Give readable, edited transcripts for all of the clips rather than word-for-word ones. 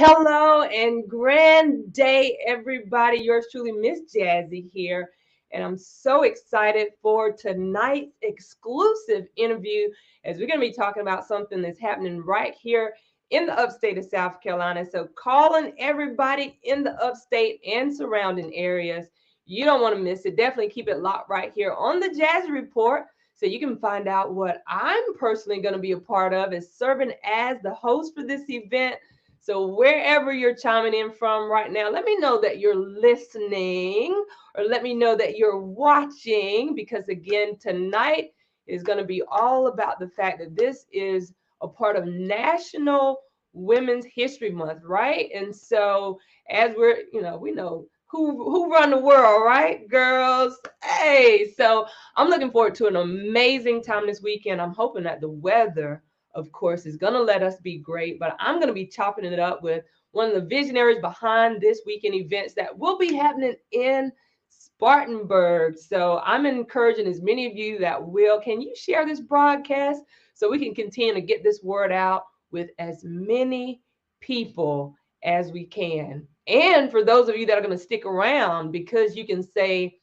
hello, and grand day, everybody. Yours truly, Miss Jazzy here. And I'm so excited for tonight's exclusive interview as we're going to be talking about something that's happening right here in the upstate of South Carolina. So, calling everybody in the upstate and surrounding areas. You don't want to miss it. Definitely keep it locked right here on the Jazzy Report so you can find out what I'm personally going to be a part of as serving as the host for this event. So wherever you're chiming in from right now, let me know that you're listening or let me know that you're watching because again, tonight is going to be all about the fact that this is a part of National Women's History Month, right? And so as we know who run the world, right? Girls. Hey, so I'm looking forward to an amazing time this weekend. I'm hoping that the weather of course, is going to let us be great. But I'm going to be chopping it up with one of the visionaries behind this weekend events that will be happening in Spartanburg. So I'm encouraging as many of you that will. Can you share this broadcast so we can continue to get this word out with as many people as we can? And for those of you that are going to stick around, because you can say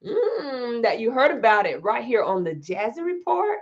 that you heard about it right here on the Jazzy Report,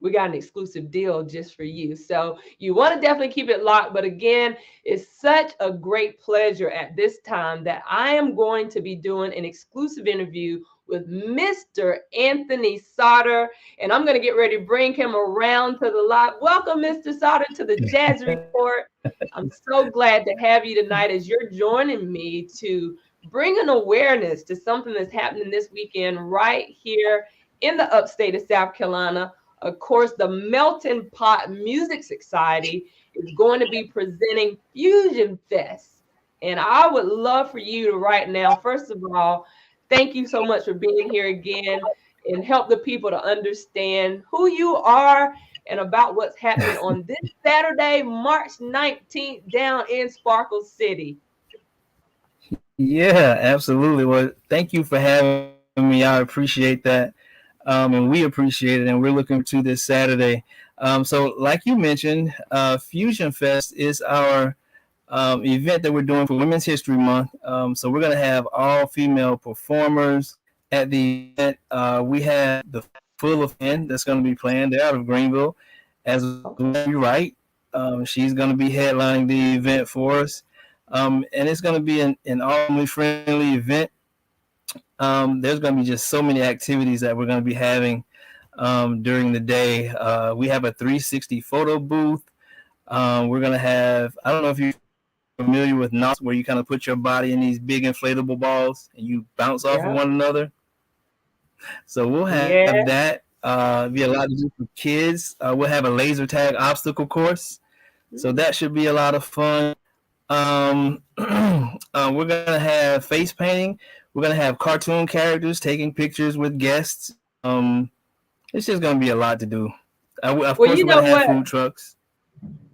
we got an exclusive deal just for you. So you want to definitely keep it locked. But again, it's such a great pleasure at this time that I am going to be doing an exclusive interview with Mr. Anthony Sartor. And I'm going to get ready to bring him around to the lot. Welcome, Mr. Sartor, to the Jazz Report. I'm so glad to have you tonight as you're joining me to bring an awareness to something that's happening this weekend right here in the upstate of South Carolina. Of course, the Melting Pot Music Society is going to be presenting Fusion Fest. And I would love for you to right now, first of all, thank you so much for being here again and help the people to understand who you are and about what's happening on this Saturday, March 19th, down in Sparkle City. Yeah, absolutely. Well, thank you for having me. I appreciate that. And we appreciate it. And we're looking to this Saturday. So, like you mentioned, Fusion Fest is our event that we're doing for Women's History Month. So, we're going to have all female performers at the event. We have the Full of Finn that's going to be playing. They're out of Greenville, as we write. She's going to be headlining the event for us. And it's going to be an all friendly event. There's going to be just so many activities that we're going to be having during the day. We have a 360 photo booth. We're going to have, I don't know if you're familiar with knots where you kind of put your body in these big inflatable balls and you bounce off of one another. So we'll have that. Be a lot to do for kids. We'll have a laser tag obstacle course. So that should be a lot of fun. We're going to have face painting. We're going to have cartoon characters taking pictures with guests. It's just going to be a lot to do. Of course, we're going to have food trucks.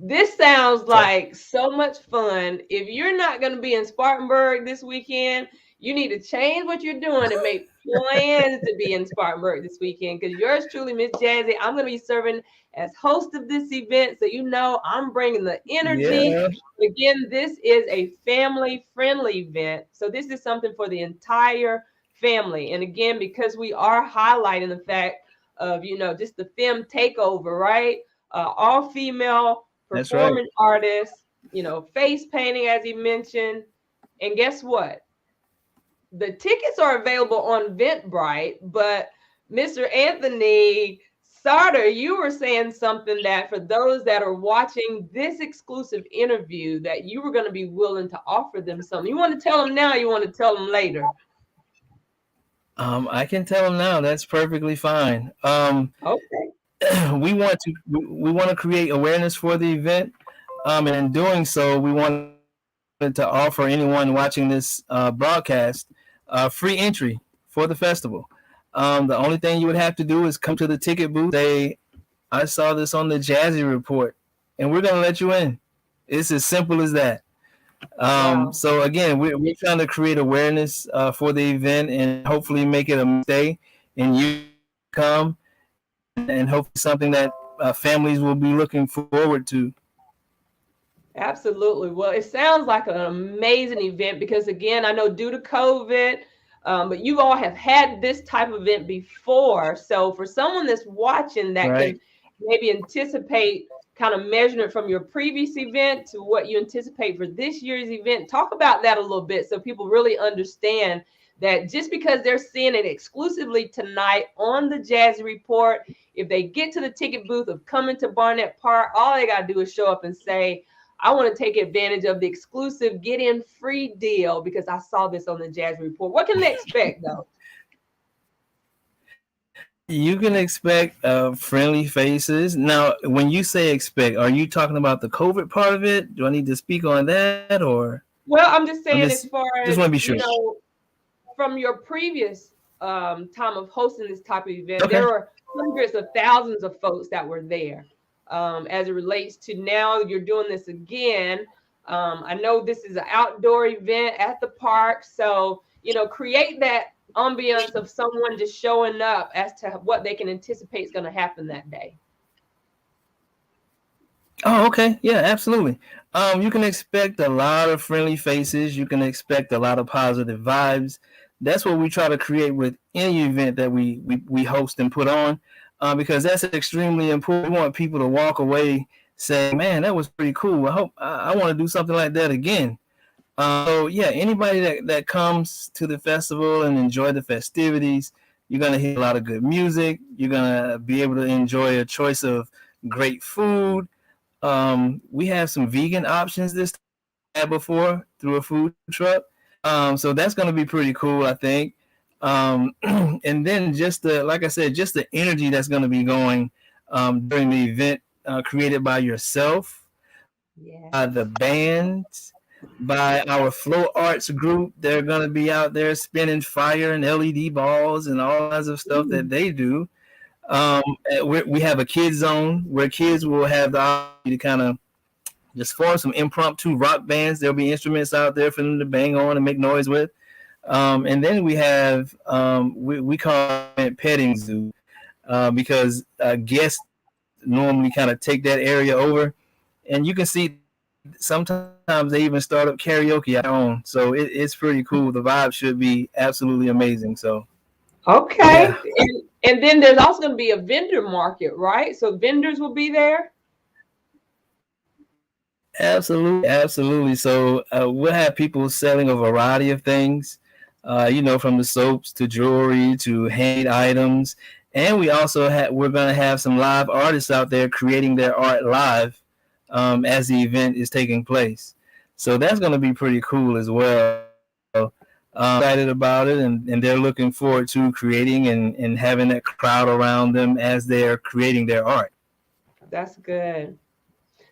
This sounds like so much fun. If you're not going to be in Spartanburg this weekend, you need to change what you're doing and make plans to be in Spartanburg this weekend because yours truly, Miss Jazzy, I'm going to be serving as host of this event. So, you know, I'm bringing the energy. Yeah. Again, this is a family-friendly event. So this is something for the entire family. And again, because we are highlighting the fact of, you know, just the Femme Takeover, right? All female performing artists, you know, face painting, as he mentioned. And guess what? The tickets are available on Eventbrite, but Mr. Anthony Sartor, you were saying something that for those that are watching this exclusive interview that you were going to be willing to offer them something. You want to tell them now, you want to tell them later? I can tell them now. That's perfectly fine. Okay. We want to create awareness for the event, and in doing so, we wanted to offer anyone watching this broadcast free entry for the festival. The only thing you would have to do is come to the ticket booth, say, "I saw this on the Jazzy Report," and we're gonna let you in. It's as simple as that. Wow. So again, we're trying to create awareness for the event and hopefully make it a stay and you come. And hopefully something that families will be looking forward to. Absolutely. Well, it sounds like an amazing event because, again, I know due to COVID, but you all have had this type of event before. So, for someone that's watching that Right. can maybe anticipate kind of measuring it from your previous event to what you anticipate for this year's event, talk about that a little bit so people really understand that just because they're seeing it exclusively tonight on the Jazzy Report, if they get to the ticket booth of coming to Barnet Park, all they got to do is show up and say, I want to take advantage of the exclusive get in free deal because I saw this on the Jazz Report. What can they expect though? You can expect friendly faces. Now, when you say expect, are you talking about the COVID part of it? Do I need to speak on that, or Well, I'm just I'm saying, as far just as, want to be sure? from your previous time of hosting this type of event, there Okay. were hundreds of thousands of folks that were there. As it relates to now, you're doing this again. I know this is an outdoor event at the park, so create that ambiance of someone just showing up as to what they can anticipate is going to happen that day. Oh, okay. Yeah, absolutely. You can expect a lot of friendly faces. You can expect a lot of positive vibes. That's what we try to create with any event that we host and put on, because that's extremely important. We want people to walk away saying, "Man, that was pretty cool. I hope I want to do something like that again." So yeah, anybody that comes to the festival and enjoy the festivities, you're gonna hear a lot of good music. You're gonna be able to enjoy a choice of great food. We have some vegan options this time before through a food truck. So that's going to be pretty cool, I think. And then just like I said, just the energy that's going to be going during the event created by yourself, by Yes. the bands, by our Flow Arts group. They're going to be out there spinning fire and LED balls and all kinds of stuff that they do. Um, we have a kids zone where kids will have the opportunity to kind of just form some impromptu rock bands. There'll be instruments out there for them to bang on and make noise with. And then we have we call it petting zoo because guests normally kind of take that area over, and you can see sometimes they even start up karaoke at their own. So it's pretty cool. The vibe should be absolutely amazing. So yeah. Okay. And then there's also going to be a vendor market, right? So vendors will be there. Absolutely, absolutely. So we'll have people selling a variety of things, from the soaps to jewelry to handmade items, and we're going to have some live artists out there creating their art live as the event is taking place. So that's going to be pretty cool as well. Excited about it, and they're looking forward to creating and having that crowd around them as they're creating their art. That's good.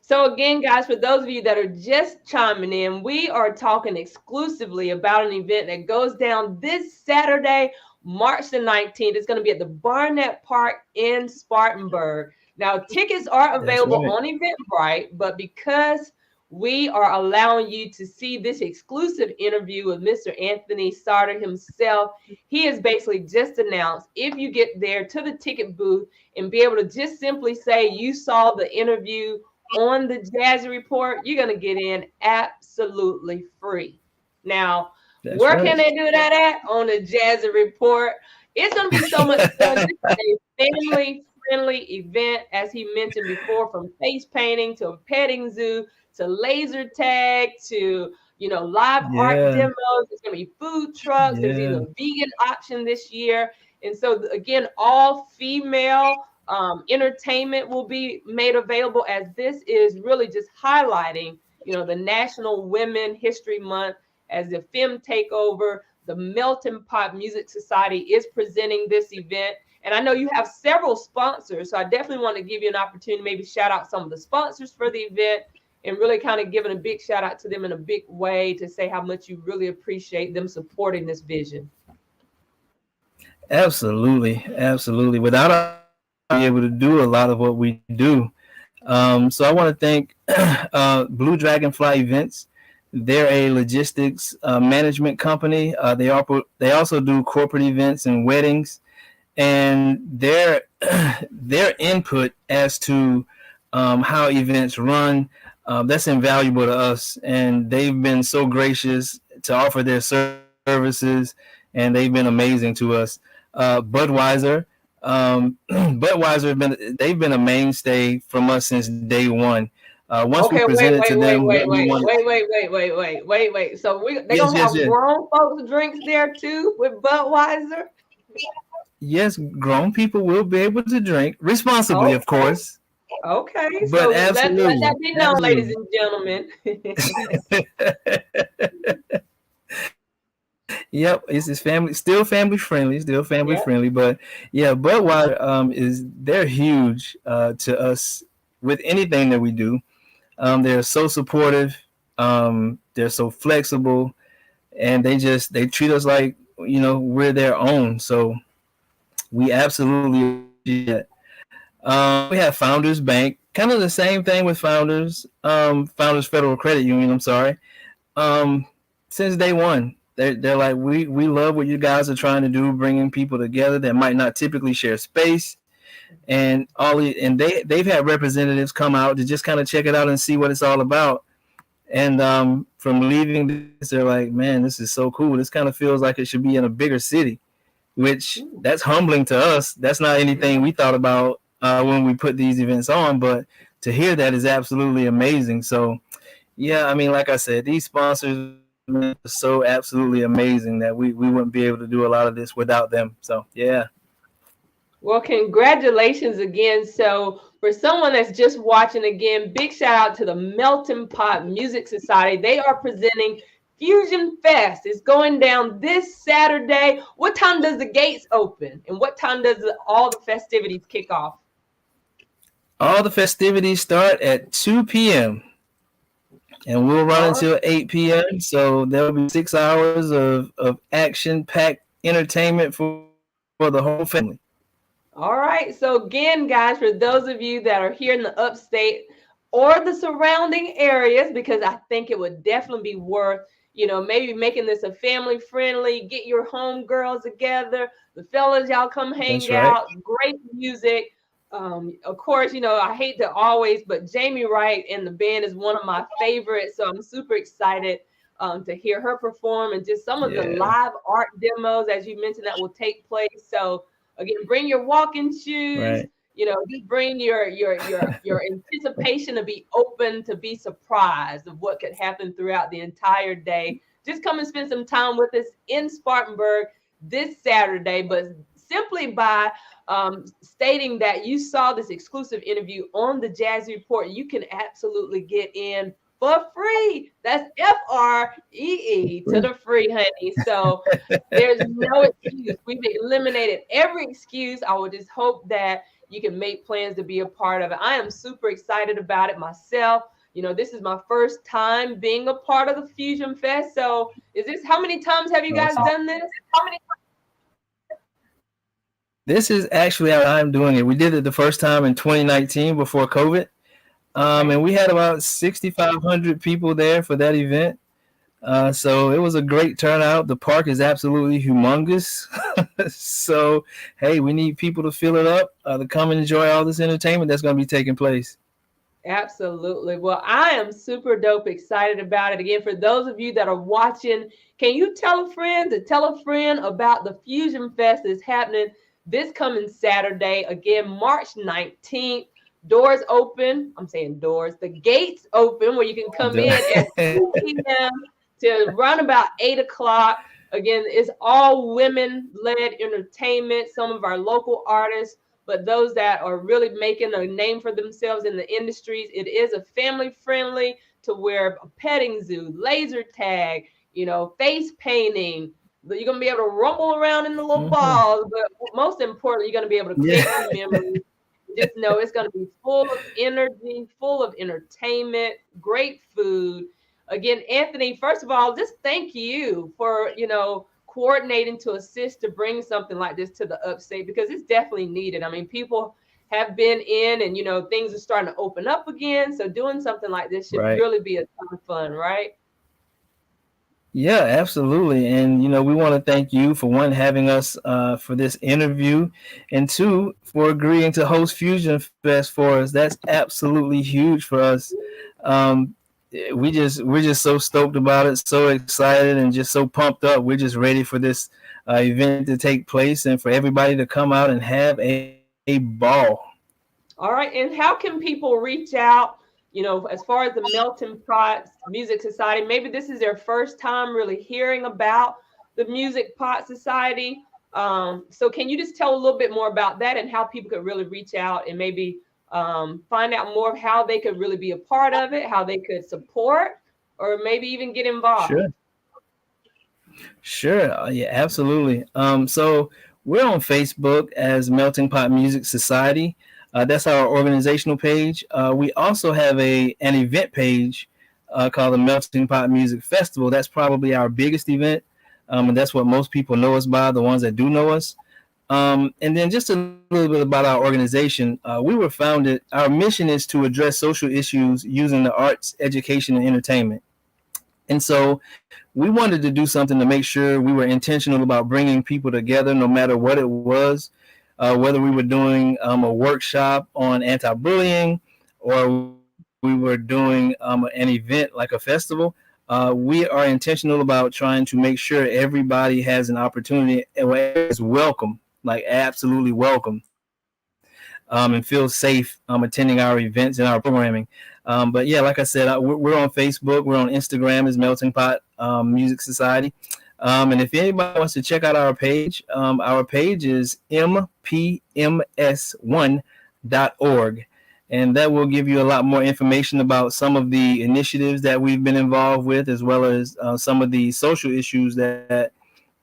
So again, guys, for those of you that are just chiming in, we are talking exclusively about an event that goes down this Saturday, March the 19th. It's going to be at the Barnet Park in Spartanburg. Now, tickets are That's available right. on Eventbrite, but because we are allowing you to see this exclusive interview with Mr. Anthony Sartor himself, he has basically just announced if you get there to the ticket booth and be able to just simply say you saw the interview on the Jazzy Report, you're going to get in absolutely free. Now, That's where can right. they do that at? On the Jazzy Report. It's going to be so much fun. This is a family friendly event, as he mentioned before, from face painting to a petting zoo to laser tag to live art Yeah, demos. There's going to be food trucks. There's even yeah. a vegan option this year. And so, again, all female entertainment will be made available, as this is really just highlighting, the National Women History Month, as the Femme Takeover, the Melting Pot Music Society is presenting this event. And I know you have several sponsors, so I definitely want to give you an opportunity to maybe shout out some of the sponsors for the event and really kind of giving a big shout out to them in a big way to say how much you really appreciate them supporting this vision. Absolutely, absolutely. Without us, be able to do a lot of what we do. So I want to thank Blue Dragonfly Events. They're a logistics management company. They also do corporate events and weddings, and their their input as to how events run That's invaluable to us, and they've been so gracious to offer their services, and they've been amazing to us. Budweiser, Budweiser they've been a mainstay from us since day one. Once we Okay, wait, presented to wait, wait, them what wait, we wait, wanted, wait, wait, wait, wait, wait, wait, wait. So they yes, gonna yes, have yes, grown folks drinks there too with Budweiser? yes. Grown people will be able to drink responsibly, of Okay, course, okay. but So let absolutely, that be known, ladies absolutely. and gentlemen. Yep, it's family, still family Yeah. friendly. But yeah, Budweiser they're huge to us with anything that we do. They're so supportive. They're so flexible, and they treat us like we're their own. So we absolutely appreciate that. We have Founders Bank, kind of the same thing with Founders Federal Credit Union. I'm sorry. Um, since day one, they're like we love what you guys are trying to do, bringing people together that might not typically share space, and they've had representatives come out to just kind of check it out and see what it's all about. And from leaving this, they're like, man, this is so cool. This kind of feels like it should be in a bigger city, which that's humbling to us. That's not anything we thought about when we put these events on, but to hear that is absolutely amazing. So yeah, I mean, like I said, these sponsors are so absolutely amazing that we wouldn't be able to do a lot of this without them. So yeah. Well, congratulations again. So, for someone that's just watching again, big shout out to the Melting Pot Music Society. They are presenting Fusion Fest. It's going down this Saturday. What time does the gates open? And what time does all the festivities kick off? All the festivities start at 2 p.m. and we'll run All right. until 8 p.m. So there'll be 6 hours of action-packed entertainment for the whole family. All right. So, again, guys, for those of you that are here in the upstate or the surrounding areas, because I think it would definitely be worth, maybe making this a family friendly, get your home girls together, the fellas, y'all come That's hang right. out, great music. Of course, I hate to always, but Jamie Wright and the band is one of my favorites. So I'm super excited to hear her perform and just some of the Yeah. live art demos, as you mentioned, that will take place. So again, bring your walking shoes. Right. Just bring your anticipation to be open, to be surprised of what could happen throughout the entire day. Just come and spend some time with us in Spartanburg this Saturday, but simply by stating that you saw this exclusive interview on the Jazz Report, you can absolutely get in for free. That's FREE to the free, honey. So there's no excuse. We've eliminated every excuse. I would just hope that you can make plans to be a part of it. I am super excited about it myself. This is my first time being a part of the Fusion Fest. So how many times have you guys Awesome. done this? How many? This is actually how I'm doing it. We did it the first time in 2019 before COVID. And we had about 6,500 people there for that event. So it was a great turnout. The park is absolutely humongous. So, hey, we need people to fill it up, to come and enjoy all this entertainment that's going to be taking place. Absolutely. Well, I am super dope excited about it. Again, for those of you that are watching, can you tell a friend to tell a friend about the Fusion Fest that's happening this coming Saturday? Again, March 19th. Doors open. I'm saying doors. The gates open where you can come in at 2 p.m. to run about 8 o'clock. Again, it's all women-led entertainment. Some of our local artists, but those that are really making a name for themselves in the industries. It is a family-friendly to where a petting zoo, laser tag, face painting. You're going to be able to rumble around in the little balls, but most importantly, you're going to be able to create some memories. Just know it's going to be full of energy, full of entertainment, great food. Again, Anthony, first of all, just thank you for, coordinating to assist to bring something like this to the upstate, because it's definitely needed. I mean, people have been in and, things are starting to open up again. So doing something like this should really be a ton of fun, right? Yeah, absolutely. And we want to thank you for one having us for this interview, and two for agreeing to host Fusion Fest for us. That's absolutely huge for us. Um, we're just so stoked about it, so excited, and just so pumped up. We're just ready for this event to take place and for everybody to come out and have a ball. All right. And how can people reach out, as far as the Melting Pot Music Society? Maybe this is their first time really hearing about the Music Pot Society. So can you just tell a little bit more about that and how people could really reach out and maybe find out more of how they could really be a part of it, how they could support, or maybe even get involved? Sure. Sure. Yeah, absolutely. So we're on Facebook as Melting Pot Music Society. That's our organizational page. We also have an event page called the Melting Pot Music Festival. That's probably our biggest event, and that's what most people know us by, the ones that do know us. And then just a little bit about our organization. We were founded. Our mission is to address social issues using the arts, education, and entertainment. And so we wanted to do something to make sure we were intentional about bringing people together, no matter what it was, whether we were doing a workshop on anti-bullying or we were doing an event like a festival. We are intentional about trying to make sure everybody has an opportunity and is welcome, like absolutely welcome, and feel safe attending our events and our programming. But yeah, like I said, we're on Facebook, we're on Instagram as Melting Pot Music Society. And if anybody wants to check out our page is mpms1.org. And that will give you a lot more information about some of the initiatives that we've been involved with, as well as some of the social issues that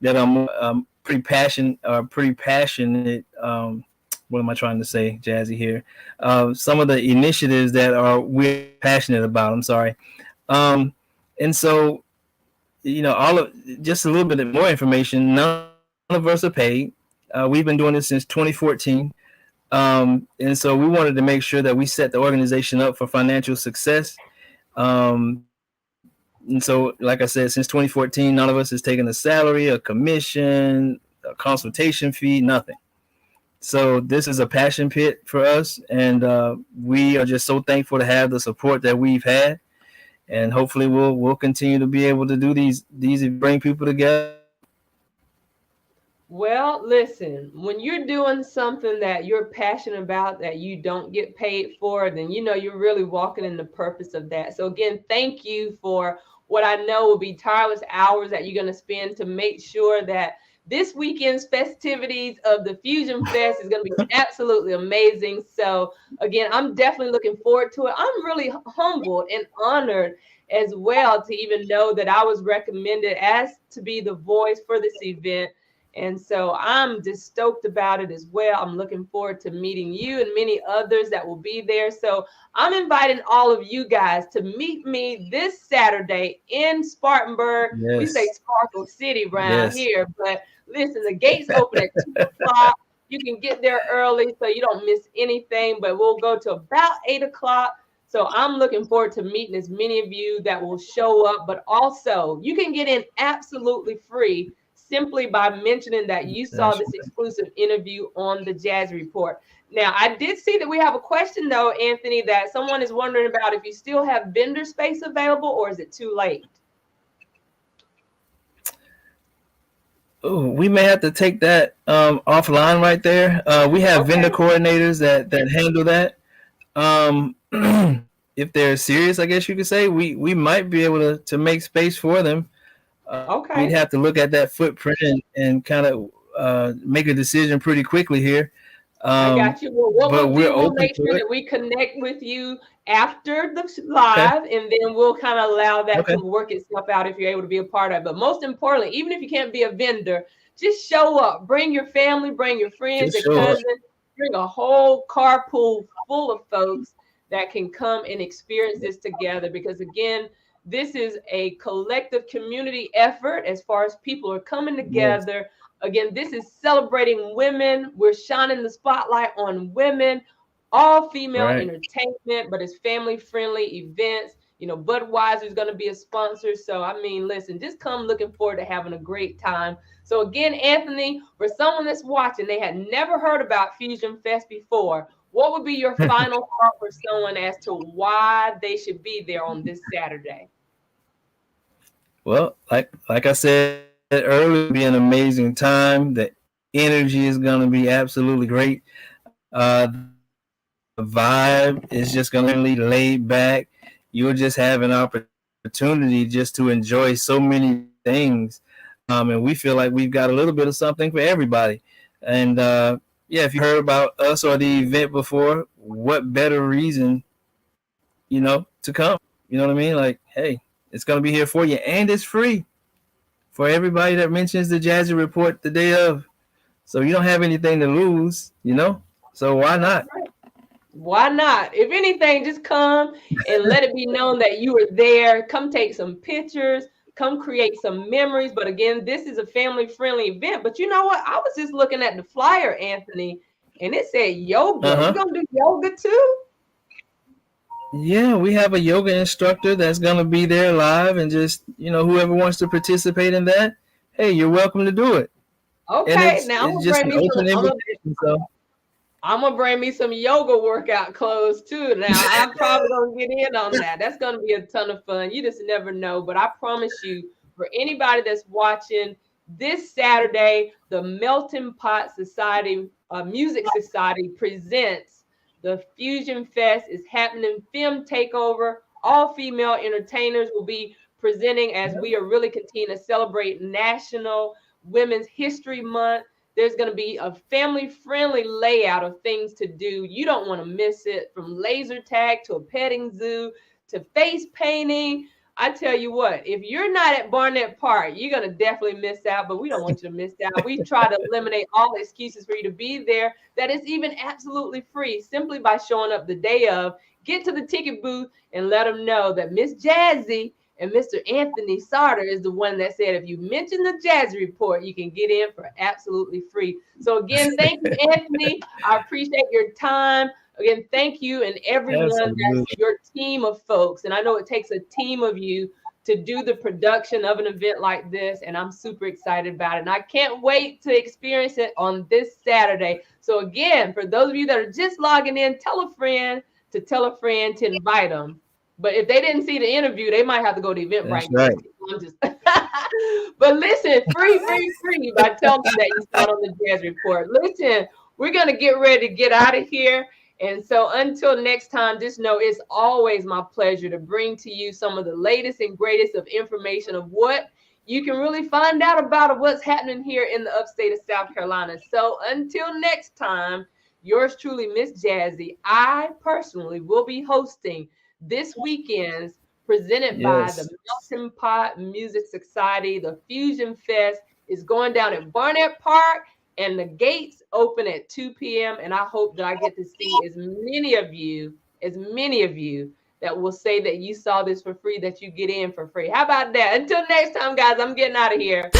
are more, pretty passionate. What am I trying to say, Jazzy? Here, some of the initiatives that are we're passionate about. I'm sorry, and so all of just a little bit more information. None of us are paid. We've been doing this since 2014. And so we wanted to make sure that we set the organization up for financial success. And so, like I said, since 2014, none of us has taken a salary, a commission, a consultation fee, nothing. So this is a passion pit for us, and we are just so thankful to have the support that we've had, and hopefully we'll continue to be able to do these bring people together. Well, listen, when you're doing something that you're passionate about that you don't get paid for, then you're really walking in the purpose of that. So again, thank you for what I know will be tireless hours that you're going to spend to make sure that this weekend's festivities of the Fusion Fest is going to be absolutely amazing. So again, I'm definitely looking forward to it. I'm really humbled and honored as well to even know that I was recommended as to be the voice for this event. And so I'm just stoked about it as well. I'm looking forward to meeting you and many others that will be there. So I'm inviting all of you guys to meet me this Saturday in Spartanburg. We say Yes, Sparkle City around yes, here, but listen, the gates open at 2 o'clock. You can get there early so you don't miss anything, but we'll go to about 8 o'clock. So I'm looking forward to meeting as many of you that will show up, but also you can get in absolutely free simply by mentioning that you saw that's this right. exclusive interview on the Jazz Report. Now, I did see that we have a question, though, Anthony, that someone is wondering about if you still have vendor space available or is it too late? Ooh, we may have to take that offline right there. We have vendor Okay. coordinators that handle that. Um, if they're serious, I guess you could say we might be able to make space for them. We'd Okay. have to look at that footprint and kind of make a decision pretty quickly here. I got you. Well, what But we'll we're do, we'll open make to sure it. that we connect with you after the Okay. live, and then we'll kind of allow that to Okay. work itself out if you're able to be a part of it. But most importantly, even if you can't be a vendor, just show up. Bring your family, bring your friends, Just your show up. cousins, bring a whole carpool full of folks that can come and experience this together. Because again, this is a collective community effort as far as people are coming Yes. together. Again, this is celebrating women. We're shining the spotlight on women, all female Right. entertainment, but it's family friendly events. Budweiser is going to be a sponsor. So, I mean, listen, just come looking forward to having a great time. So again, Anthony, for someone that's watching, they had never heard about Fusion Fest before. What would be your final thought for someone as to why they should be there on this Saturday? Well, like I said earlier, it'll be an amazing time. The energy is going to be absolutely great. The vibe is just going to be laid back. You'll just have an opportunity just to enjoy so many things. And we feel like we've got a little bit of something for everybody. And if you heard about us or the event before, what better reason, to come? You know what I mean? Like, hey, it's going to be here for you. And it's free for everybody that mentions the Jazzy Report the day of. So you don't have anything to lose, So why not? Why not? If anything, just come and let it be known that you were there. Come take some pictures. Come create some memories. But again, this is a family-friendly event. But you know what? I was just looking at the flyer, Anthony, and it said yoga. We're going to do yoga too? Yeah, we have a yoga instructor that's going to be there live, and just, whoever wants to participate in that, hey, you're welcome to do it. Okay, now it's just an open invitation. So I'm going to bring me some yoga workout clothes too. Now, I'm probably going to get in on that. That's going to be a ton of fun. You just never know. But I promise you, for anybody that's watching, this Saturday, the Melting Pot Society, Music Society presents the Fusion Fest. Is happening. Femme Takeover. All female entertainers will be presenting as we are really continuing to celebrate National Women's History Month. There's going to be a family-friendly layout of things to do. You don't want to miss it, from laser tag to a petting zoo to face painting. I tell you what, if you're not at Barnet Park, you're going to definitely miss out, but we don't want you to miss out. We try to eliminate all excuses for you to be there. That is even absolutely free, simply by showing up the day of. Get to the ticket booth and let them know that Miss Jazzy and Mr. Anthony Sartor is the one that said, if you mention the Jazzy Report, you can get in for absolutely free. So again, thank you, Anthony. I appreciate your time. Again, thank you and everyone. That's your team of folks. And I know it takes a team of you to do the production of an event like this. And I'm super excited about it. And I can't wait to experience it on this Saturday. So again, for those of you that are just logging in, tell a friend to tell a friend to invite them. But if they didn't see the interview, they might have to go to Eventbrite. Right. But listen, free by telling them that you saw it on the Jazz Report. Listen, we're going to get ready to get out of here. And so until next time, just know it's always my pleasure to bring to you some of the latest and greatest of information of what you can really find out about what's happening here in the upstate of South Carolina. So until next time, yours truly, Miss Jazzy, I personally will be hosting this weekend's presented by the Melting Pot Music Society. The Fusion Fest is going down at Barnet Park, and the gates open at 2 p.m. And I hope that I get to see as many of you that will say that you saw this for free, that you get in for free. How about that? Until next time, guys, I'm getting out of here.